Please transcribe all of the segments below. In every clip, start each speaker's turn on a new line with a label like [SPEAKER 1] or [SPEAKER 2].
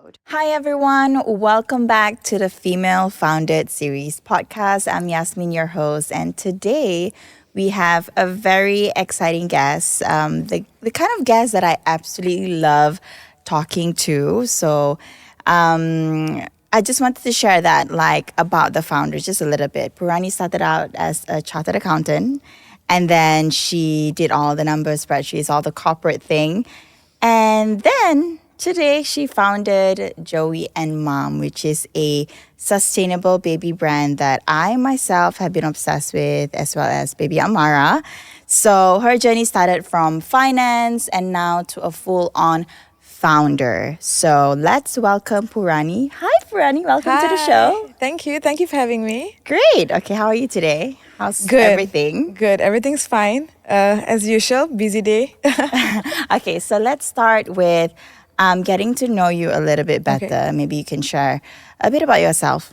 [SPEAKER 1] episode. Hi, everyone. Welcome back to the Female Founded Series podcast. I'm Yasmin, your host, and today we have a very exciting guest, the kind of guest that I absolutely love talking to. I just wanted to share that, about the founders just a little bit. Purani started out as a chartered accountant, and then she did all the numbers, spreadsheets, all the corporate thing. And then today she founded Joey&Mom, which is a sustainable baby brand that I myself have been obsessed with, as well as baby Amara. So her journey started from finance and now to a full-on founder. So let's welcome Purani. Hi, Purani. Welcome to the show.
[SPEAKER 2] Thank you. Thank you for having me.
[SPEAKER 1] Great. Okay, how are you today? How's everything?
[SPEAKER 2] Good. Everything's fine. As usual, busy day.
[SPEAKER 1] Okay, so let's start with getting to know you a little bit better.
[SPEAKER 2] Okay.
[SPEAKER 1] Maybe you can share a bit about yourself.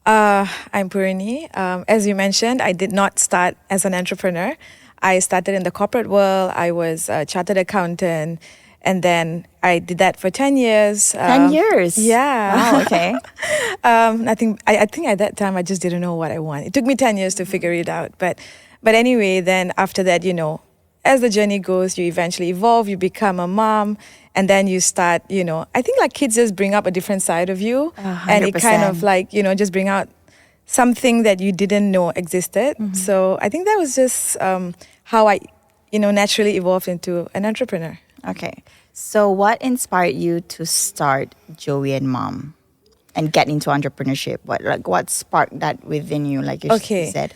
[SPEAKER 2] I'm Purani. As you mentioned, I did not start as an entrepreneur. I started in the corporate world. I was a chartered accountant. And then I did that for 10 years.
[SPEAKER 1] 10 years?
[SPEAKER 2] Yeah.
[SPEAKER 1] Wow, okay.
[SPEAKER 2] I think at that time I just didn't know what I want. It took me 10 years to figure it out. But anyway, then after that, as the journey goes, you eventually evolve, you become a mom, and then you start, I think like kids just bring up a different side of you.
[SPEAKER 1] 100%.
[SPEAKER 2] And it kind of just bring out something that you didn't know existed.
[SPEAKER 1] Mm-hmm.
[SPEAKER 2] So I think that was just how I, naturally evolved into an entrepreneur.
[SPEAKER 1] Okay. So what inspired you to start Joey&Mom and get into entrepreneurship? What sparked that within you, like you said?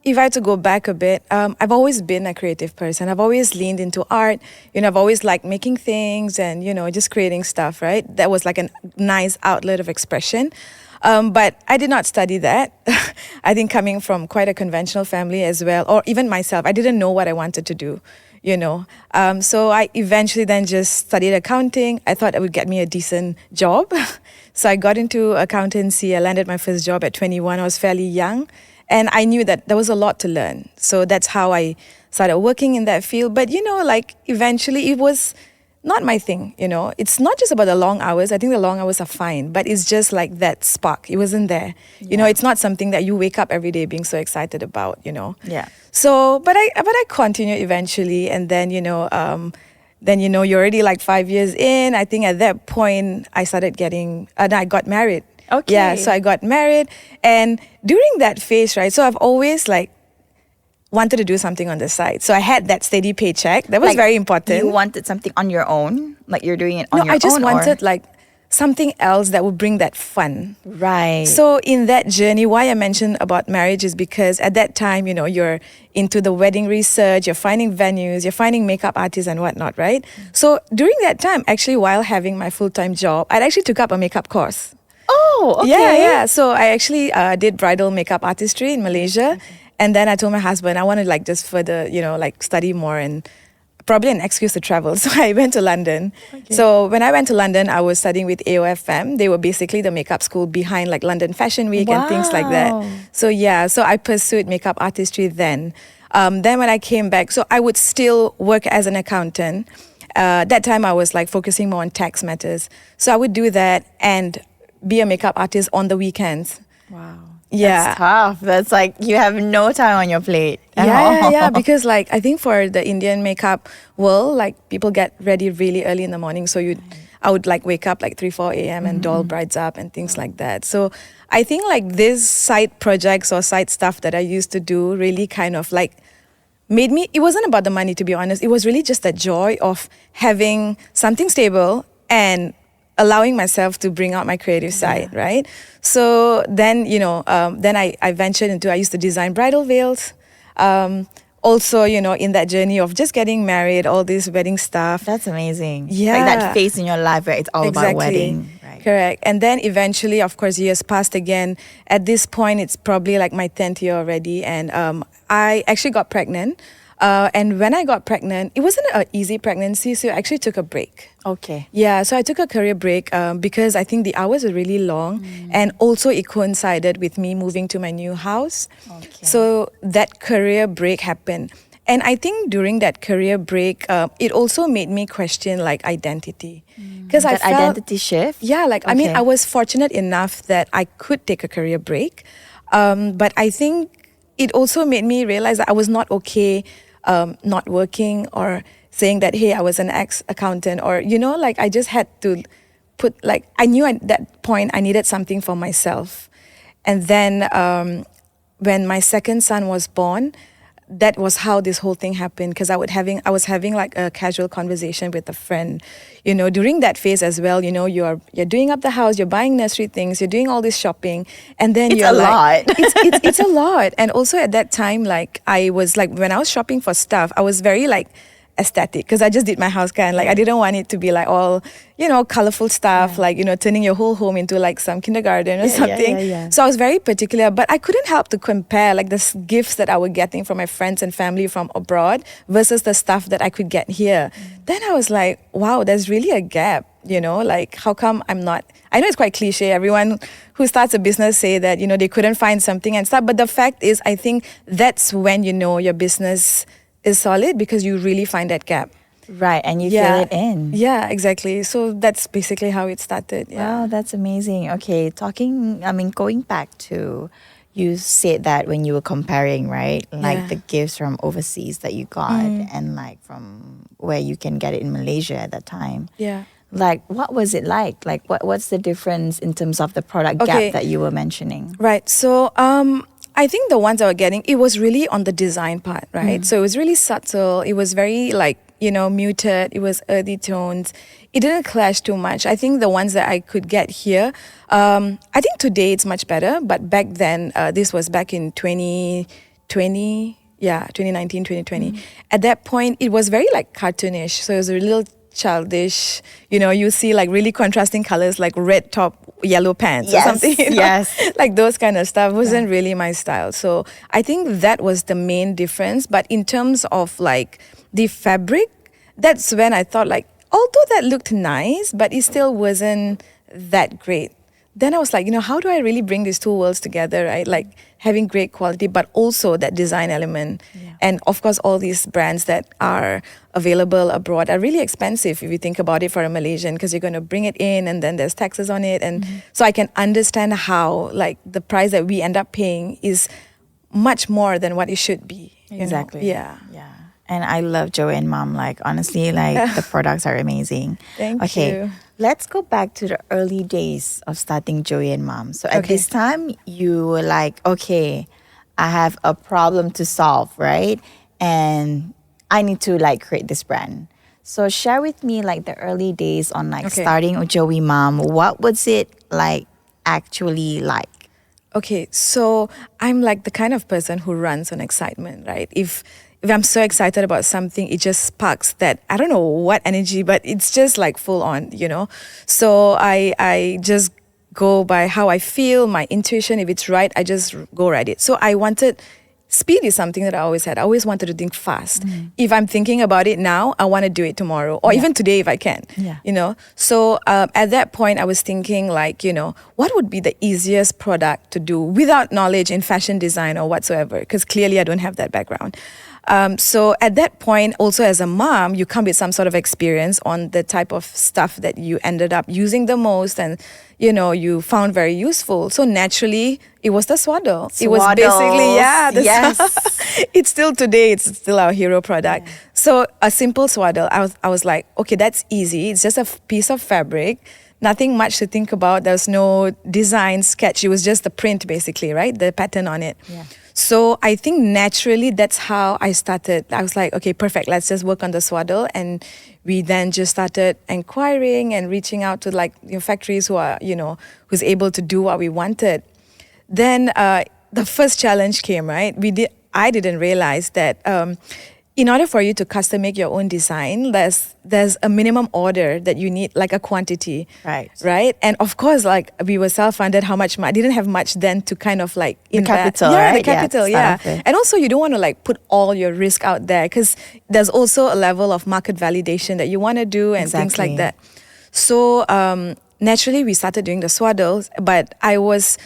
[SPEAKER 2] If I had to go back a bit, I've always been a creative person. I've always leaned into art. I've always liked making things and, just creating stuff, right? That was like a nice outlet of expression. But I did not study that. I think coming from quite a conventional family as well, or even myself, I didn't know what I wanted to do. So I eventually then just studied accounting. I thought it would get me a decent job. So I got into accountancy. I landed my first job at 21. I was fairly young. And I knew that there was a lot to learn. So that's how I started working in that field. But, eventually it was not my thing, It's not just about the long hours. I think the long hours are fine. But it's just like that spark. It wasn't there.
[SPEAKER 1] Yeah.
[SPEAKER 2] It's not something that you wake up every day being so excited about,
[SPEAKER 1] Yeah.
[SPEAKER 2] So, but I continued eventually, and then you're already like 5 years in. I think at that point I started I got married.
[SPEAKER 1] Okay.
[SPEAKER 2] Yeah, so I got married, and during that phase, right? So I've always wanted to do something on the side. So I had that steady paycheck. That was very important.
[SPEAKER 1] You wanted something on your own? Like you're doing it on your own?
[SPEAKER 2] No, I just wanted something else that would bring that fun.
[SPEAKER 1] Right.
[SPEAKER 2] So in that journey, why I mentioned about marriage is because at that time, you're into the wedding research, you're finding venues, you're finding makeup artists and whatnot, right? So during that time, actually, while having my full-time job, I actually took up a makeup course.
[SPEAKER 1] Oh, okay.
[SPEAKER 2] Yeah. So I actually did bridal makeup artistry in Malaysia. Okay. And then I told my husband, I want to just further, study more and probably an excuse to travel. So I went to London. Okay. So when I went to London, I was studying with AOFM. They were basically the makeup school behind London Fashion Week and things like that. So so I pursued makeup artistry then. Then when I came back, so I would still work as an accountant. That time I was focusing more on tax matters. So I would do that and be a makeup artist on the weekends.
[SPEAKER 1] Wow.
[SPEAKER 2] Yeah.
[SPEAKER 1] That's tough. That's you have no time on your plate at all.
[SPEAKER 2] Yeah. Because I think for the Indian makeup world, people get ready really early in the morning. So I would wake up 3, 4 a.m. and doll brides up and things like that. So I think these side projects or side stuff that I used to do really kind of made me, it wasn't about the money, to be honest. It was really just the joy of having something stable and allowing myself to bring out my creative side, right? So then, then I ventured into, I used to design bridal veils. Also, in that journey of just getting married, all this wedding stuff.
[SPEAKER 1] That's amazing.
[SPEAKER 2] Yeah.
[SPEAKER 1] That phase in your life where it's all about wedding. Right.
[SPEAKER 2] Correct. And then eventually, of course, years passed again. At this point, it's probably my 10th year already. And I actually got pregnant. And when I got pregnant, it wasn't an easy pregnancy, so I actually took a break.
[SPEAKER 1] Okay.
[SPEAKER 2] Yeah, so I took a career break because I think the hours were really long, and also it coincided with me moving to my new house.
[SPEAKER 1] Okay.
[SPEAKER 2] So that career break happened. And I think during that career break, it also made me question like identity. Because I
[SPEAKER 1] That
[SPEAKER 2] felt,
[SPEAKER 1] identity shift?
[SPEAKER 2] yeah, like, I mean,
[SPEAKER 1] Okay.
[SPEAKER 2] I was fortunate enough that I could take a career break. But I think it also made me realize that I was not okay not working or saying that, hey, I was an ex-accountant, or, like I just had to put, like, I knew at that point I needed something for myself. And then when my second son was born, that was how this whole thing happened, because I was having like a casual conversation with a friend, during that phase as well. You're doing up the house, you're buying nursery things, you're doing all this shopping, and then
[SPEAKER 1] It's
[SPEAKER 2] you're
[SPEAKER 1] a
[SPEAKER 2] like,
[SPEAKER 1] lot.
[SPEAKER 2] it's a lot. And also at that time, like I was like, when I was shopping for stuff, I was very like aesthetic, because I just did my house kind. Like I didn't want it to be like all, colorful stuff, like, turning your whole home into like some kindergarten or something.
[SPEAKER 1] yeah.
[SPEAKER 2] So I was very particular, but I couldn't help to compare like the gifts that I was getting from my friends and family from abroad versus the stuff that I could get here. Then I was like, wow, there's really a gap, like how come I'm not, I know it's quite cliche. Everyone who starts a business say that, they couldn't find something and stuff. But the fact is, I think that's when your business is solid, because you really find that gap.
[SPEAKER 1] Right, and you fill it in.
[SPEAKER 2] Yeah, exactly. So that's basically how it started. Yeah.
[SPEAKER 1] Wow, that's amazing. Okay, going back to, you said that when you were comparing, right? Like
[SPEAKER 2] Yeah.
[SPEAKER 1] the gifts from overseas that you got and like from where you can get it in Malaysia at that time.
[SPEAKER 2] Yeah.
[SPEAKER 1] Like, what was it like? Like, what's the difference in terms of the product
[SPEAKER 2] Okay.
[SPEAKER 1] gap that you were mentioning?
[SPEAKER 2] Right. So I think the ones I was getting, it was really on the design part, right? So it was really subtle. It was very like, muted. It was earthy tones. It didn't clash too much. I think the ones that I could get here, I think today it's much better. But back then, this was back in 2020, 2019, 2020. At that point, it was very like cartoonish. So it was a little childish. You see like really contrasting colors, like red top, yellow pants or something.
[SPEAKER 1] Yes.
[SPEAKER 2] Like those kind of stuff wasn't really my style. So I think that was the main difference. But in terms of like the fabric, that's when I thought like, although that looked nice, but it still wasn't that great. Then I was like, how do I really bring these two worlds together, right? Like having great quality, but also that design element.
[SPEAKER 1] Yeah.
[SPEAKER 2] And of course, all these brands that are available abroad are really expensive if you think about it for a Malaysian, because you're going to bring it in and then there's taxes on it. And so I can understand how like the price that we end up paying is much more than what it should be.
[SPEAKER 1] Exactly.
[SPEAKER 2] Yeah.
[SPEAKER 1] Yeah. And I love Joey&Mom. Like, honestly, like the products are amazing.
[SPEAKER 2] Thank
[SPEAKER 1] Okay,
[SPEAKER 2] you.
[SPEAKER 1] let's go back to the early days of starting Joey&Mom. So at
[SPEAKER 2] Okay.
[SPEAKER 1] this time, you were like, okay, I have a problem to solve, right? And I need to like create this brand. So share with me like the early days on like
[SPEAKER 2] Okay.
[SPEAKER 1] starting Joey&Mom. What was it like actually like?
[SPEAKER 2] Okay, so I'm like the kind of person who runs on excitement, right? If I'm so excited about something, it just sparks that, I don't know what energy, but it's just like full on, So I just go by how I feel, my intuition. If it's right, I just go right it. So speed is something that I always had. I always wanted to think fast. If I'm thinking about it now, I want to do it tomorrow, or even today if I can.
[SPEAKER 1] Yeah.
[SPEAKER 2] So at that point, I was thinking like, what would be the easiest product to do without knowledge in fashion design or whatsoever? Because clearly I don't have that background. So at that point, also as a mom, you come with some sort of experience on the type of stuff that you ended up using the most and, you found very useful. So naturally, it was the Swaddle. It was basically,
[SPEAKER 1] yes.
[SPEAKER 2] it's still today, it's still our hero product. Yeah. So a simple Swaddle, I was like, okay, that's easy. It's just a piece of fabric. Nothing much to think about. There's no design sketch. It was just the print basically, right? The pattern on it.
[SPEAKER 1] Yeah.
[SPEAKER 2] So I think naturally that's how I started. I was like, okay, perfect. Let's just work on the Swaddle. And we then just started inquiring and reaching out to like factories who are, who's able to do what we wanted. Then the first challenge came, right? I didn't realize that in order for you to custom make your own design, there's a minimum order that you need, like a quantity. Right? And of course, like we were self-funded, I didn't have much then to kind of like invest.
[SPEAKER 1] Capital, right?
[SPEAKER 2] The capital, And also you don't want to like put all your risk out there, because there's also a level of market validation that you want to do and things like that. So naturally we started doing the Swaddles, but I was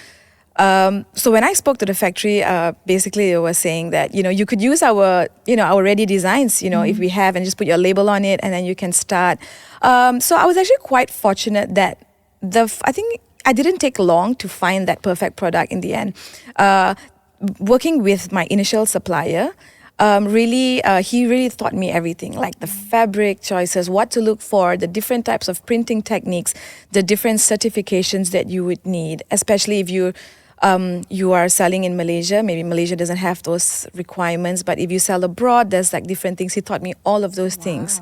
[SPEAKER 2] So when I spoke to the factory, basically it was saying that, you could use our ready designs, if we have, and just put your label on it, and then you can start. So I was actually quite fortunate that I think I didn't take long to find that perfect product in the end. Working with my initial supplier, he really taught me everything, like the fabric choices, what to look for, the different types of printing techniques, the different certifications that you would need, especially if you are selling in Malaysia. Maybe Malaysia doesn't have those requirements, but if you sell abroad, there's like different things. He taught me all of those things.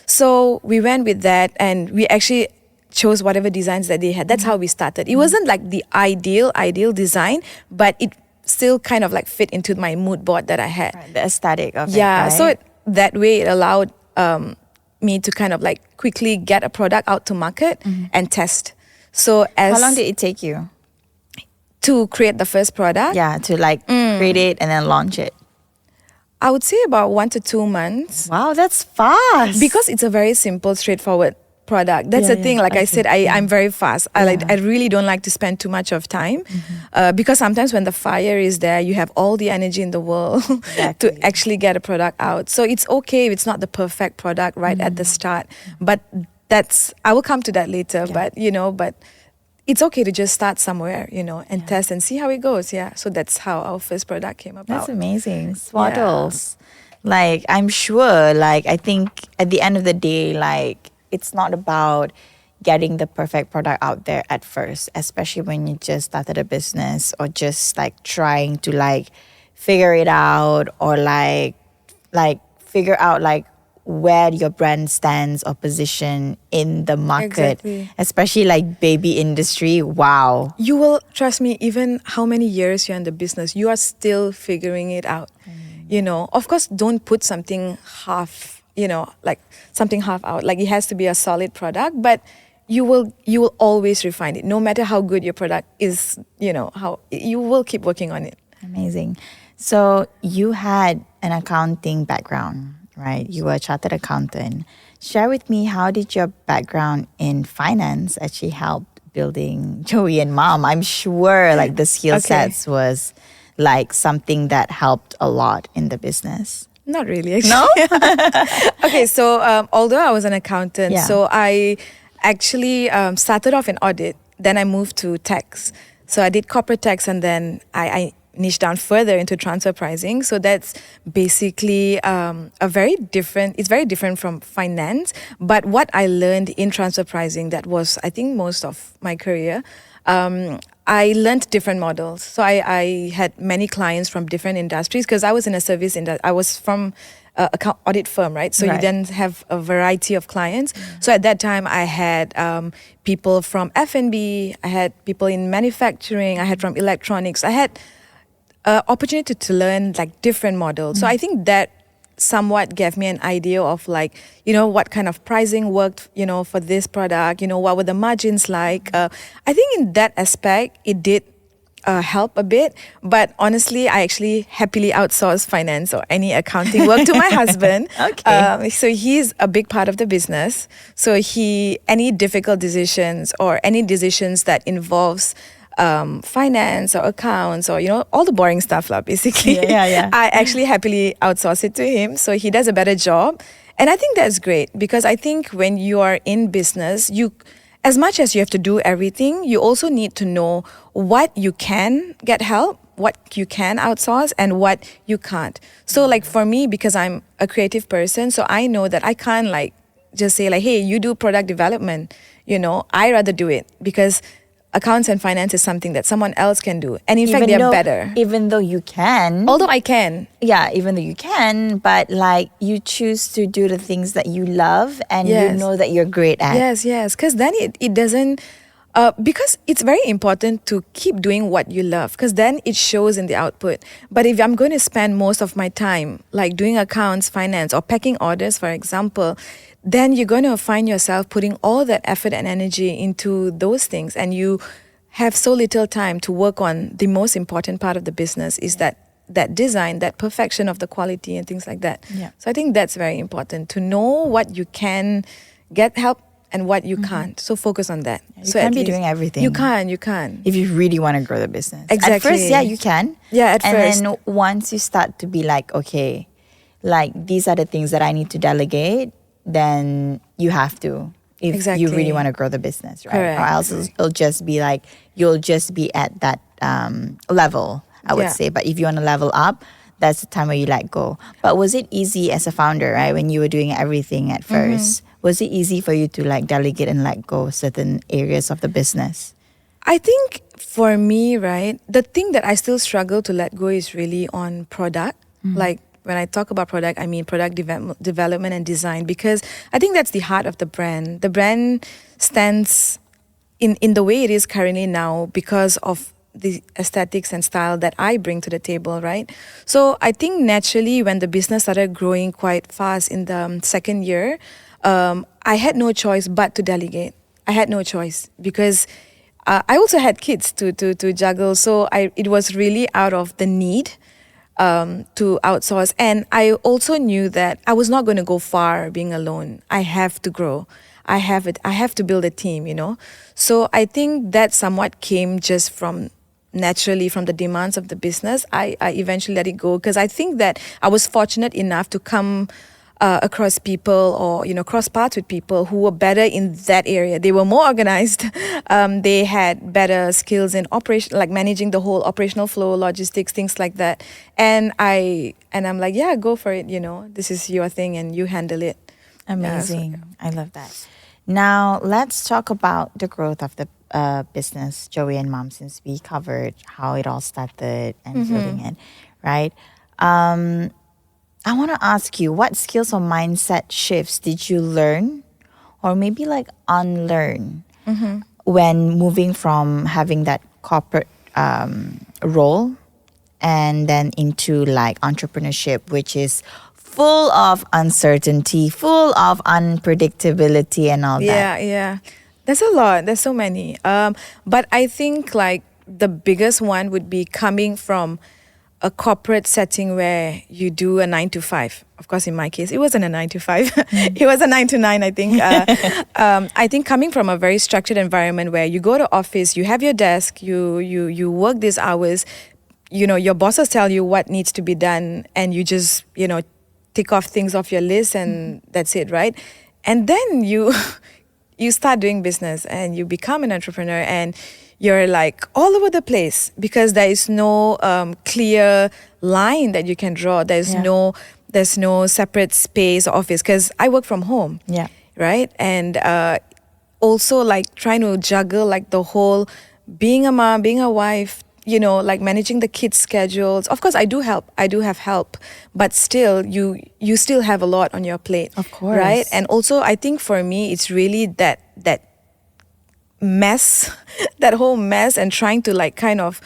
[SPEAKER 2] So we went with that, and we actually chose whatever designs that they had. That's how we started. It wasn't like the ideal design, but it still kind of like fit into my mood board that I had.
[SPEAKER 1] Right, the aesthetic of it.
[SPEAKER 2] Yeah,
[SPEAKER 1] Right?
[SPEAKER 2] so that way it allowed me to kind of like quickly get a product out to market and test. So
[SPEAKER 1] How long did it take you?
[SPEAKER 2] to create the first product?
[SPEAKER 1] Yeah, to like create it and then launch it.
[SPEAKER 2] I would say about 1 to 2 months.
[SPEAKER 1] Wow, that's fast.
[SPEAKER 2] Because it's a very simple, straightforward product. That's
[SPEAKER 1] Yeah,
[SPEAKER 2] the thing.
[SPEAKER 1] yeah,
[SPEAKER 2] Like I
[SPEAKER 1] okay,
[SPEAKER 2] said, I'm very fast. I really don't like to spend too much of time because sometimes when the fire is there, you have all the energy in the world
[SPEAKER 1] Exactly.
[SPEAKER 2] to actually get a product out. So it's okay if it's not the perfect product right at the start. But I will come to that later. But it's okay to just start somewhere, and test and see how it goes. Yeah. So that's how our first product came about.
[SPEAKER 1] That's amazing. Swaddles. Like, I'm sure, like, I think at the end of the day, like, it's not about getting the perfect product out there at first, especially when you just started a business or just like trying to like figure it out or like figure out like where your brand stands or position in the market,
[SPEAKER 2] Exactly.
[SPEAKER 1] especially like baby industry. Wow.
[SPEAKER 2] You will, trust me, even how many years you're in the business, you are still figuring it out. Of course, don't put something half, like something half out. Like it has to be a solid product, but you will always refine it. No matter how good your product is, how you will keep working on it.
[SPEAKER 1] Amazing. So you had an accounting background, right? You were a chartered accountant. Share with me, how did your background in finance actually help building Joey&Mom? I'm sure like the skill sets was like something that helped a lot in the business.
[SPEAKER 2] Not really, actually.
[SPEAKER 1] No?
[SPEAKER 2] Okay, so although I was an accountant, so I actually started off in audit. Then I moved to tax. So I did corporate tax, and then I niched down further into transfer pricing. So that's basically it's very different from finance. But what I learned in transfer pricing, that was, I think, most of my career, I learned different models. So I had many clients from different industries because I was in a service industry. I was from an audit firm, right? So you then have a variety of clients. So at that time, I had people from F&B, I had people in manufacturing, I had from electronics. I had opportunity to learn like different models. So I think that somewhat gave me an idea of like, what kind of pricing worked, for this product, what were the margins like. I think in that aspect, it did help a bit. But honestly, I actually happily outsource finance or any accounting work to my husband.
[SPEAKER 1] Okay.
[SPEAKER 2] So he's a big part of the business. So any difficult decisions or any decisions that involves finance or accounts or all the boring stuff basically.
[SPEAKER 1] Yeah.
[SPEAKER 2] I actually happily outsource it to him, so he does a better job, and I think that's great because I think when you are in business, as much as you have to do everything, you also need to know what you can get help, what you can outsource, and what you can't. So like for me, because I'm a creative person, so I know that I can't like just say like, hey, you do product development. I rather do it because accounts and finance is something that someone else can do. And in fact, they're better.
[SPEAKER 1] Even though you can.
[SPEAKER 2] Although I can.
[SPEAKER 1] Yeah, even though you can, but like you choose to do the things that you love and you know that you're great at.
[SPEAKER 2] Yes. Because then it doesn't, because it's very important to keep doing what you love because then it shows in the output. But if I'm going to spend most of my time like doing accounts, finance, or packing orders, for example, then you're going to find yourself putting all that effort and energy into those things, and you have so little time to work on the most important part of the business is that design, that perfection of the quality and things like that.
[SPEAKER 1] Yeah.
[SPEAKER 2] So I think that's very important to know what you can get help and what you can't. So focus on that.
[SPEAKER 1] You
[SPEAKER 2] So
[SPEAKER 1] can't
[SPEAKER 2] at
[SPEAKER 1] be
[SPEAKER 2] least-
[SPEAKER 1] doing everything.
[SPEAKER 2] You can't.
[SPEAKER 1] If you really want to grow the business. At
[SPEAKER 2] Exactly.
[SPEAKER 1] first, yeah, you can.
[SPEAKER 2] Yeah, at
[SPEAKER 1] and
[SPEAKER 2] first.
[SPEAKER 1] then once you start to be like, okay, like these are the things that I need to delegate, then you have to. If
[SPEAKER 2] Exactly.
[SPEAKER 1] you really want to grow the business, right?
[SPEAKER 2] Correct.
[SPEAKER 1] Or else it'll just be like, you'll just be at that level, I would
[SPEAKER 2] Yeah.
[SPEAKER 1] say. But if you want to level up, that's the time where you let go. But was it easy as a founder, right? When you were doing everything at first, was it easy for you to like delegate and let go certain areas of the business?
[SPEAKER 2] I think for me, right, the thing that I still struggle to let go is really on product. Like when I talk about product, I mean product development and design, because I think that's the heart of the brand. The brand stands in the way it is currently now because of the aesthetics and style that I bring to the table, right? So I think naturally when the business started growing quite fast in the second year, I had no choice but to delegate. I had no choice because I also had kids to juggle. So it was really out of the need to outsource. And I also knew that I was not going to go far being alone. I have to grow. I have to build a team, you know. So I think that somewhat came just from naturally from the demands of the business. I eventually let it go because I think that I was fortunate enough to come across people or, you know, cross paths with people who were better in that area. They were more organized. They had better skills in operation, like managing the whole operational flow, logistics, things like that. And I'm like, yeah, go for it. You know, this is your thing and you handle it.
[SPEAKER 1] Amazing. I love that. Now, let's talk about the growth of the business, Joey&Mom, since we covered how it all started and building it, right? I want to ask you, what skills or mindset shifts did you learn or maybe like unlearn when moving from having that corporate role and then into like entrepreneurship, which is full of uncertainty, full of unpredictability and all that?
[SPEAKER 2] Yeah. There's a lot. There's so many. But I think like the biggest one would be coming from a corporate setting where you do a 9 to 5. Of course, in my case, it wasn't a 9 to 5. It was a 9 to 9, I think. I think coming from a very structured environment where you go to office, you have your desk, you work these hours, you know, your bosses tell you what needs to be done and you just, you know, tick off things off your list and that's it, right? And then you start doing business and you become an entrepreneur and you're like all over the place because there is no clear line that you can draw. There's no separate space or office because I work from home.
[SPEAKER 1] Yeah.
[SPEAKER 2] Right. And also like trying to juggle like the whole being a mom, being a wife, you know, like managing the kids' schedules. Of course, I do have help, but still, you still have a lot on your plate.
[SPEAKER 1] Of course.
[SPEAKER 2] Right? And also, I think for me, it's really that mess, that whole mess, and trying to like kind of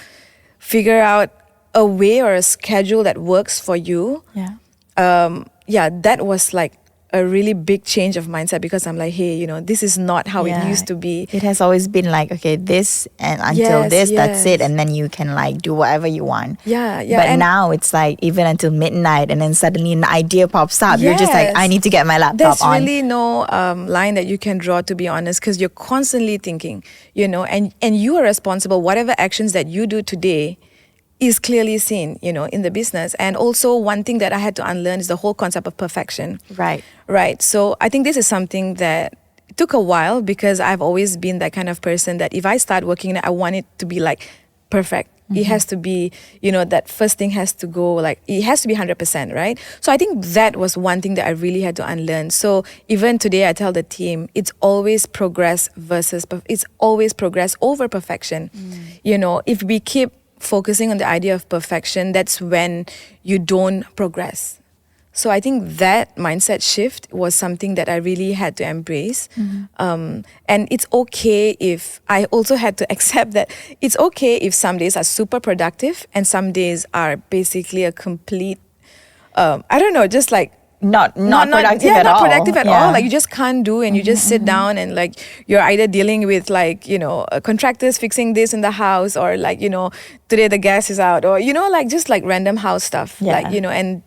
[SPEAKER 2] figure out a way or a schedule that works for you.
[SPEAKER 1] Yeah.
[SPEAKER 2] That was like a really big change of mindset because I'm like, hey, you know, this is not how it used to be.
[SPEAKER 1] It has always been like, okay, this and until this, that's it. And then you can like do whatever you want.
[SPEAKER 2] Yeah.
[SPEAKER 1] But
[SPEAKER 2] and
[SPEAKER 1] now it's like even until midnight and then suddenly an idea pops up. You're just like, I need to get my laptop
[SPEAKER 2] There's
[SPEAKER 1] on.
[SPEAKER 2] There's really no line that you can draw, to be honest, because you're constantly thinking, you know, and you are responsible. Whatever actions that you do today is clearly seen, you know, in the business. And also one thing that I had to unlearn is the whole concept of perfection. Right. So I think this is something that took a while because I've always been that kind of person that if I start working, I want it to be like perfect. It has to be, you know, that first thing has to go like, it has to be 100%, right? So I think that was one thing that I really had to unlearn. So even today I tell the team, it's always progress over perfection. You know, if we keep focusing on the idea of perfection, that's when you don't progress. So I think that mindset shift was something that I really had to embrace. And it's okay if I also had to accept that it's okay if some days are super productive and some days are basically a complete, I don't know, just like
[SPEAKER 1] not productive at all.
[SPEAKER 2] Not productive at all. Like you just can't do and you just sit down and like you're either dealing with like, you know, contractors fixing this in the house or like, you know, today the gas is out or, you know, like just like random house stuff. Like, you know, and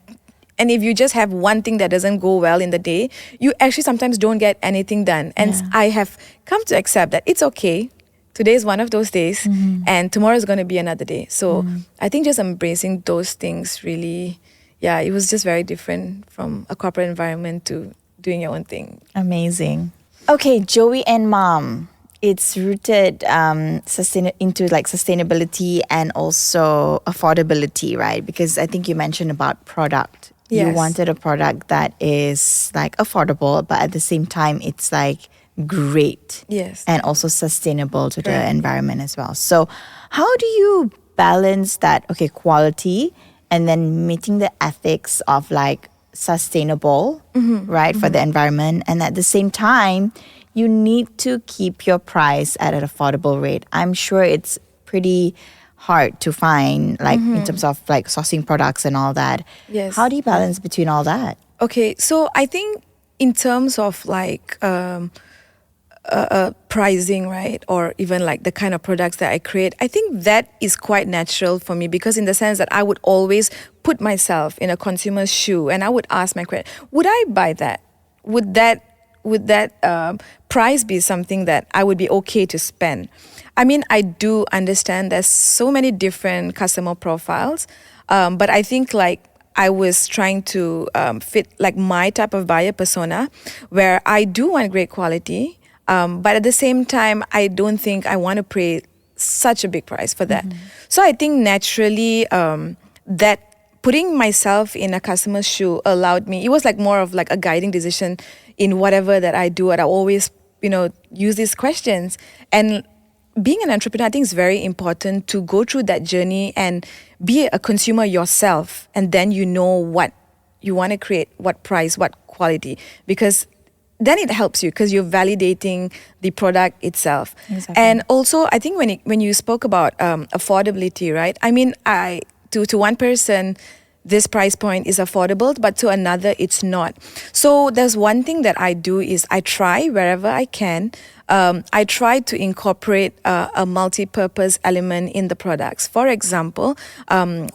[SPEAKER 2] And if you just have one thing that doesn't go well in the day, you actually sometimes don't get anything done. And I have come to accept that it's okay. Today is one of those days, and tomorrow is going to be another day. So I think just embracing those things really, it was just very different from a corporate environment to doing your own thing.
[SPEAKER 1] Amazing. Okay, Joey and Mom. It's rooted into like sustainability and also affordability, right? Because I think you mentioned about product.
[SPEAKER 2] Yes.
[SPEAKER 1] You wanted a product that is like affordable, but at the same time, it's like great.
[SPEAKER 2] Yes.
[SPEAKER 1] And also sustainable to the
[SPEAKER 2] Correct.
[SPEAKER 1] environment as well. So how do you balance that, okay, quality and then meeting the ethics of like sustainable, right, for the environment, and at the same time you need to keep your price at an affordable rate? I'm sure it's pretty hard to find, like in terms of like sourcing products and all that.
[SPEAKER 2] Yes.
[SPEAKER 1] How do you balance between all that?
[SPEAKER 2] Okay, so I think in terms of like pricing, right, or even like the kind of products that I create, I think that is quite natural for me, because in the sense that I would always put myself in a consumer's shoe and I would ask my question, would I buy that? Would that price be something that I would be okay to spend? I mean, I do understand there's so many different customer profiles, but I think like I was trying to fit like my type of buyer persona, where I do want great quality, but at the same time, I don't think I want to pay such a big price for that. So I think naturally that putting myself in a customer's shoe allowed me, it was like more of like a guiding decision in whatever that I do. And I always, use these questions. And being an entrepreneur, I think it's very important to go through that journey and be a consumer yourself. And then you know what you want to create, what price, what quality, because then it helps you because you're validating the product itself.
[SPEAKER 1] Exactly.
[SPEAKER 2] And also, I think when you spoke about affordability, right? I mean, to one person, this price point is affordable, but to another, it's not. So there's one thing that I do is I try wherever I can. I try to incorporate a multi-purpose element in the products. For example,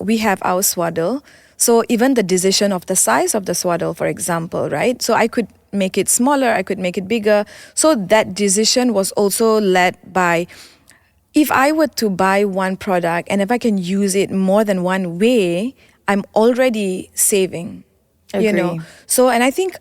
[SPEAKER 2] we have our swaddle. So even the decision of the size of the swaddle, for example, right? So I could make it smaller, I could make it bigger. So that decision was also led by, if I were to buy one product and if I can use it more than one way, I'm already saving.
[SPEAKER 1] Agree.
[SPEAKER 2] So, and I think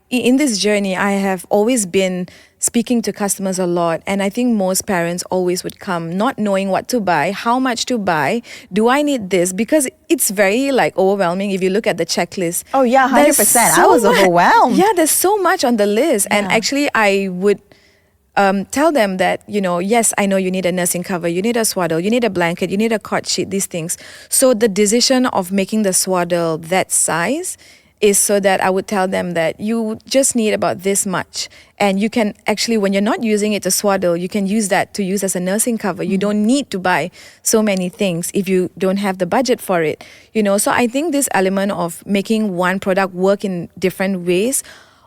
[SPEAKER 2] in this journey, I have always been speaking to customers a lot. And I think most parents always would come not knowing what to buy, how much to buy, do I need this? Because it's very like overwhelming if you look at the checklist.
[SPEAKER 1] Oh yeah, 100%. I was overwhelmed.
[SPEAKER 2] Yeah, there's so much on the list. And actually I would tell them that, yes, I know you need a nursing cover, you need a swaddle, you need a blanket, you need a cot sheet, these things. So the decision of making the swaddle that size is so that I would tell them that you just need about this much. And you can actually, when you're not using it to swaddle, you can use that to use as a nursing cover. You don't need to buy so many things if you don't have the budget for it. So I think this element of making one product work in different ways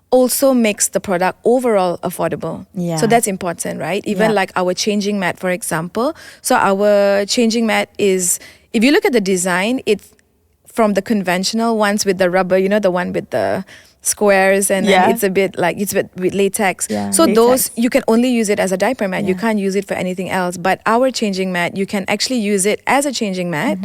[SPEAKER 2] also makes the product overall affordable.
[SPEAKER 1] Yeah.
[SPEAKER 2] So that's important, right? Even like our changing mat, for example. So our changing mat is, if you look at the design, it's from the conventional ones with the rubber, the one with the squares, and then it's a bit like, it's with latex.
[SPEAKER 1] Yeah,
[SPEAKER 2] so
[SPEAKER 1] latex.
[SPEAKER 2] Those, you can only use it as a diaper mat. You can't use it for anything else. But our changing mat, you can actually use it as a changing mat.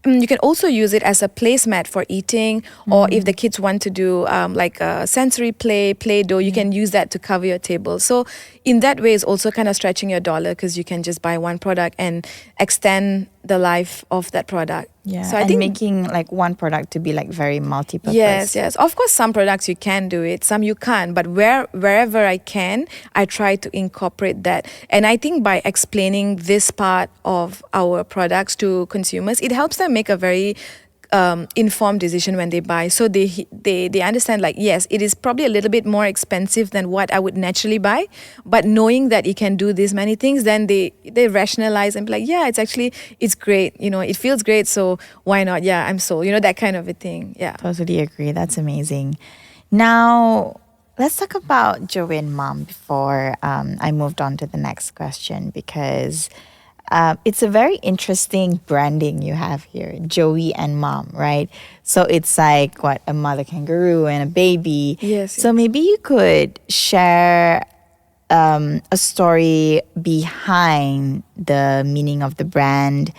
[SPEAKER 2] You can also use it as a placemat for eating, or if the kids want to do like a sensory play-doh, you can use that to cover your table. So in that way, it's also kind of stretching your dollar, because you can just buy one product and extend the life of that product.
[SPEAKER 1] Yeah,
[SPEAKER 2] so I
[SPEAKER 1] and
[SPEAKER 2] think
[SPEAKER 1] making like one product to be like very multi-purpose.
[SPEAKER 2] Yes. Of course, some products you can do it, some you can't. But wherever I can, I try to incorporate that. And I think by explaining this part of our products to consumers, it helps them make a very informed decision when they buy. So they understand, like, yes, it is probably a little bit more expensive than what I would naturally buy, but knowing that it can do these many things, then they rationalize and be like, yeah, it's great, it feels great, so why not? Yeah, I'm sold, that kind of a thing. Yeah,
[SPEAKER 1] Totally agree. That's amazing. Now let's talk about Joey and Mom before I moved on to the next question, because It's a very interesting branding you have here, Joey and Mom, right? So it's like what, a mother kangaroo and a baby.
[SPEAKER 2] Yes,
[SPEAKER 1] So
[SPEAKER 2] yes.
[SPEAKER 1] maybe you could share a story behind the meaning of the brand,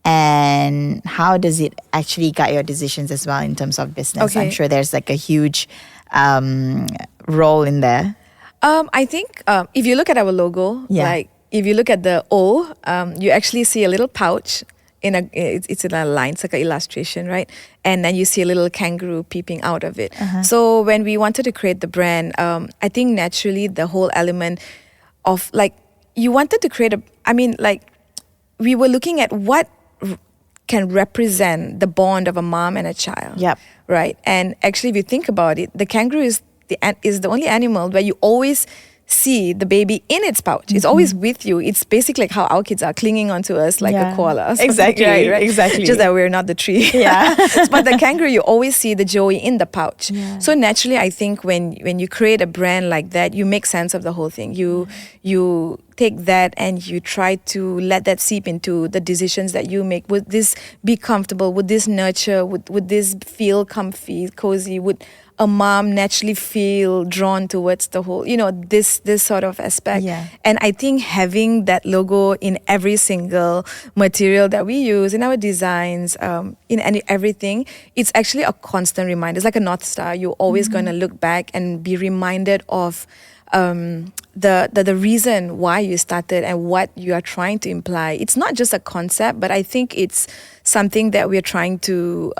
[SPEAKER 1] and how does it actually guide your decisions as well in terms of business? I'm
[SPEAKER 2] Okay.
[SPEAKER 1] sure there's like a huge role in there.
[SPEAKER 2] I think if you look at our logo,
[SPEAKER 1] Yeah.
[SPEAKER 2] like if you look at the O, you actually see a little pouch it's in a line, it's like an illustration, right? And then you see a little kangaroo peeping out of it. So when we wanted to create the brand, I think naturally the whole element of like you wanted to create we were looking at what can represent the bond of a mom and a child.
[SPEAKER 1] Yep.
[SPEAKER 2] Right. And actually, if you think about it, the kangaroo is the only animal where you always see the baby in its pouch. It's always with you. It's basically like how our kids are clinging onto us like a koala. or something,
[SPEAKER 1] Exactly,
[SPEAKER 2] right?
[SPEAKER 1] exactly.
[SPEAKER 2] Just that we're not the tree.
[SPEAKER 1] Yeah.
[SPEAKER 2] But the kangaroo, you always see the Joey in the pouch.
[SPEAKER 1] Yeah.
[SPEAKER 2] So naturally, I think when you create a brand like that, you make sense of the whole thing. You take that and you try to let that seep into the decisions that you make. Would this be comfortable? Would this nurture? Would this feel comfy, cozy? Would a mom naturally feel drawn towards the whole, this sort of aspect?
[SPEAKER 1] Yeah.
[SPEAKER 2] And I think having that logo in every single material that we use in our designs, in everything, it's actually a constant reminder. It's like a North Star. You're always going to look back and be reminded of the reason why you started and what you are trying to imply. It's not just a concept, but I think it's something that we're trying to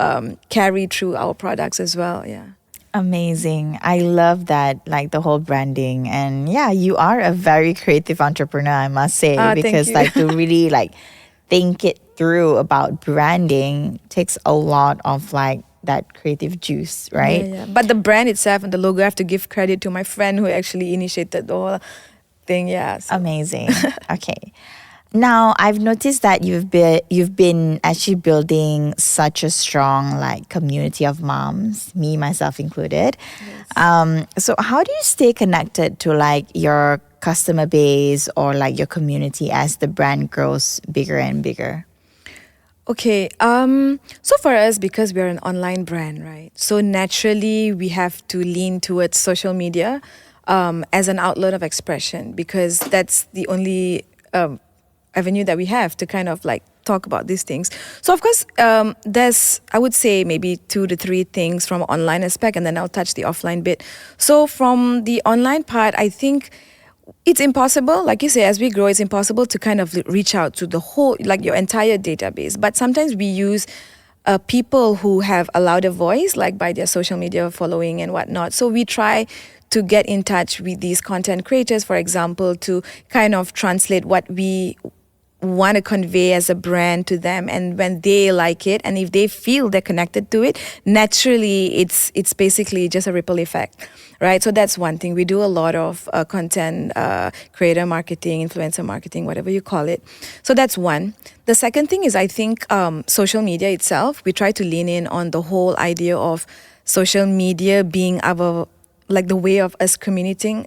[SPEAKER 2] carry through our products as well. Yeah.
[SPEAKER 1] Amazing. I love that, like the whole branding. And yeah, you are a very creative entrepreneur, I must say,
[SPEAKER 2] Thank
[SPEAKER 1] because
[SPEAKER 2] you.
[SPEAKER 1] like to really like think it through about branding takes a lot of like that creative juice, right?
[SPEAKER 2] Yeah. But the brand itself and the logo, I have to give credit to my friend who actually initiated the whole thing. Yeah. So.
[SPEAKER 1] Amazing. Okay. Now, I've noticed that you've been actually building such a strong like community of moms, me myself included.
[SPEAKER 2] Yes.
[SPEAKER 1] So how do you stay connected to like your customer base or like your community as the brand grows bigger and bigger?
[SPEAKER 2] Okay, so for us, because we're an online brand, right? So naturally, we have to lean towards social media as an outlet of expression, because that's the only avenue that we have to kind of like talk about these things. So of course, there's, I would say, maybe 2 to 3 things from online aspect, and then I'll touch the offline bit. So from the online part, I think it's impossible, like you say, as we grow, it's impossible to kind of reach out to the whole, like your entire database. But sometimes we use people who have a louder voice, like by their social media following and whatnot. So we try to get in touch with these content creators, for example, to kind of translate what we want to convey as a brand to them, and when they like it and if they feel they're connected to it, naturally it's basically just a ripple effect, right? So that's one thing. We do a lot of content creator marketing, influencer marketing, whatever you call it. So that's one. The second thing is, I think social media itself, we try to lean in on the whole idea of social media being our, like the way of us communicating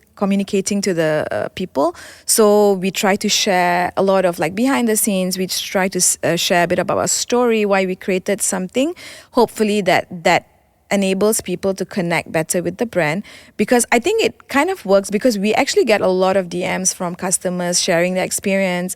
[SPEAKER 2] to the people. So we try to share a lot of like behind the scenes. We try to share a bit about our story, why we created something. Hopefully that enables people to connect better with the brand, because I think it kind of works, because we actually get a lot of DMs from customers sharing their experience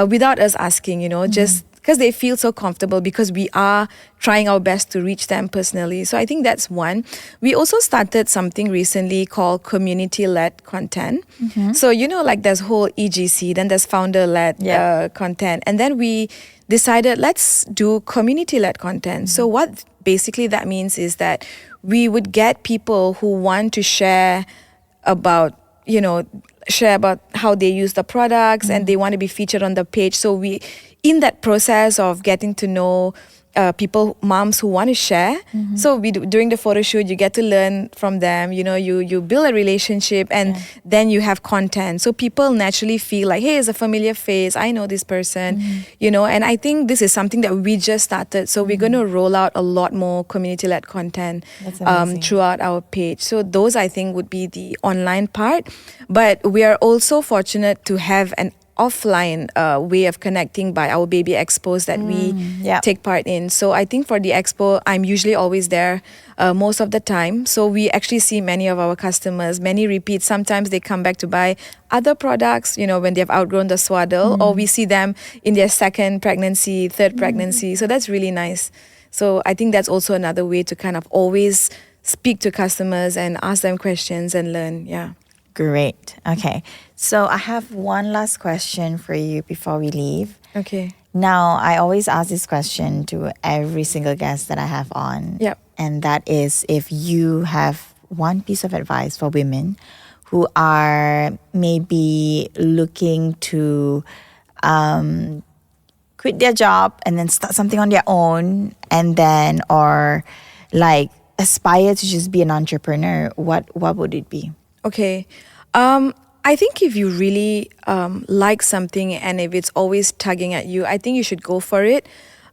[SPEAKER 2] without us asking, just because they feel so comfortable, because we are trying our best to reach them personally. So I think that's one. We also started something recently called community-led content. So, like there's whole EGC, then there's founder-led content. And then we decided, let's do community-led content. So what basically that means is that we would get people who want to share about how they use the products, and they want to be featured on the page. So we, in that process of getting to know people, moms who want to share. So we during the photo shoot, you get to learn from them. You build a relationship, and then you have content. So people naturally feel like, hey, it's a familiar face. I know this person. And I think this is something that we just started. So we're going to roll out a lot more community-led content throughout our page. So those, I think, would be the online part. But we are also fortunate to have an offline way of connecting by our baby expos that we take part in. So I think for the expo, I'm usually always there most of the time. So we actually see many of our customers, many repeats. Sometimes they come back to buy other products, when they've outgrown the swaddle, or we see them in their second pregnancy, third pregnancy. So that's really nice. So I think that's also another way to kind of always speak to customers and ask them questions and learn. Yeah.
[SPEAKER 1] Great. Okay. So I have one last question for you before we leave.
[SPEAKER 2] Okay.
[SPEAKER 1] Now, I always ask this question to every single guest that I have on.
[SPEAKER 2] Yep.
[SPEAKER 1] And that is, if you have one piece of advice for women who are maybe looking to quit their job and then start something on their own, and then, or like aspire to just be an entrepreneur, what would it be?
[SPEAKER 2] Okay. I think if you really like something and if it's always tugging at you, I think you should go for it.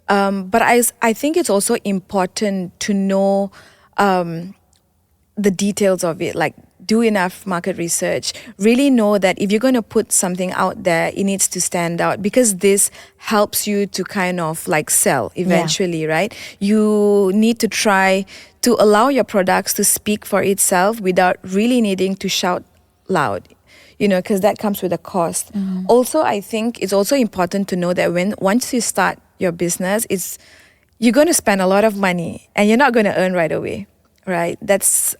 [SPEAKER 2] But I think it's also important to know the details of it, like do enough market research, really know that if you're going to put something out there, it needs to stand out, because this helps you to kind of like sell eventually, right? You need to try to allow your products to speak for itself without really needing to shout loud, because that comes with a cost. Also, I think it's also important to know that once you start your business, you're going to spend a lot of money and you're not going to earn right away, right? That's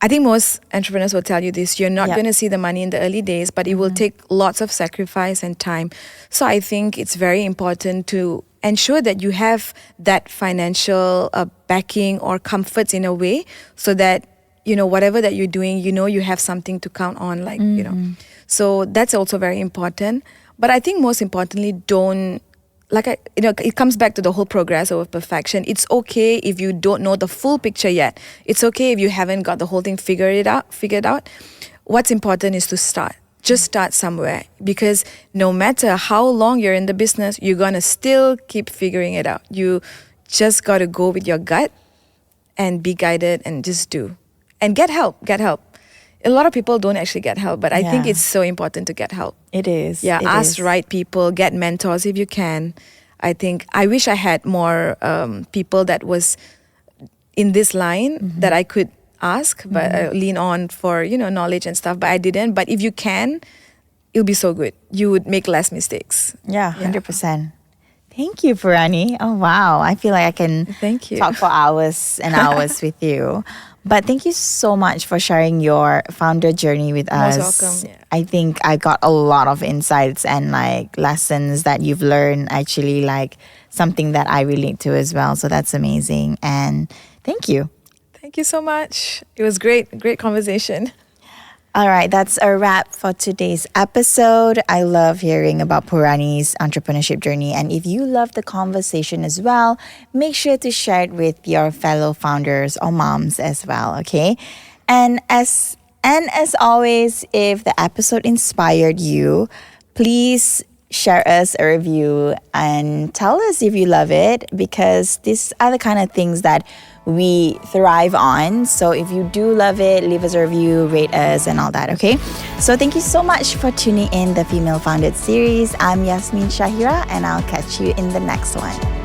[SPEAKER 2] I think most entrepreneurs will tell you this. You're not going to see the money in the early days, but it will take lots of sacrifice and time. So I think it's very important to ensure that you have that financial backing or comforts in a way, so that, whatever that you're doing, you have something to count on, So that's also very important. But I think most importantly, it comes back to the whole progress over perfection. It's okay if you don't know the full picture yet. It's okay if you haven't got the whole thing figured out. What's important is to start. Just start somewhere, because no matter how long you're in the business, you're going to still keep figuring it out. You just got to go with your gut and be guided and just do. And get help. A lot of people don't actually get help, but I think it's so important to get help.
[SPEAKER 1] It is.
[SPEAKER 2] Yeah, ask right people, get mentors if you can. I wish I had more people that was in this line that I could ask, but lean on for, knowledge and stuff, but I didn't. But if you can, it'll be so good. You would make less mistakes.
[SPEAKER 1] Yeah, 100%. Thank you, Purani. Oh, wow. I feel like I can talk for hours and hours with you. But thank you so much for sharing your founder journey with us.
[SPEAKER 2] Most welcome. Yeah.
[SPEAKER 1] I think I got a lot of insights and lessons that you've learned, actually something that I relate to as well. So that's amazing. And thank you.
[SPEAKER 2] Thank you so much. It was great conversation.
[SPEAKER 1] All right, that's a wrap for today's episode. I love hearing about Purani's entrepreneurship journey. And if you love the conversation as well, make sure to share it with your fellow founders or moms as well, okay? And as always, if the episode inspired you, please share us a review and tell us if you love it, because these are the kind of things that we thrive on. So if you do love it, leave us a review, rate us, and all that, okay? So thank you so much for tuning in the Female Founded series. I'm Yasmin Shahira, and I'll catch you in the next one.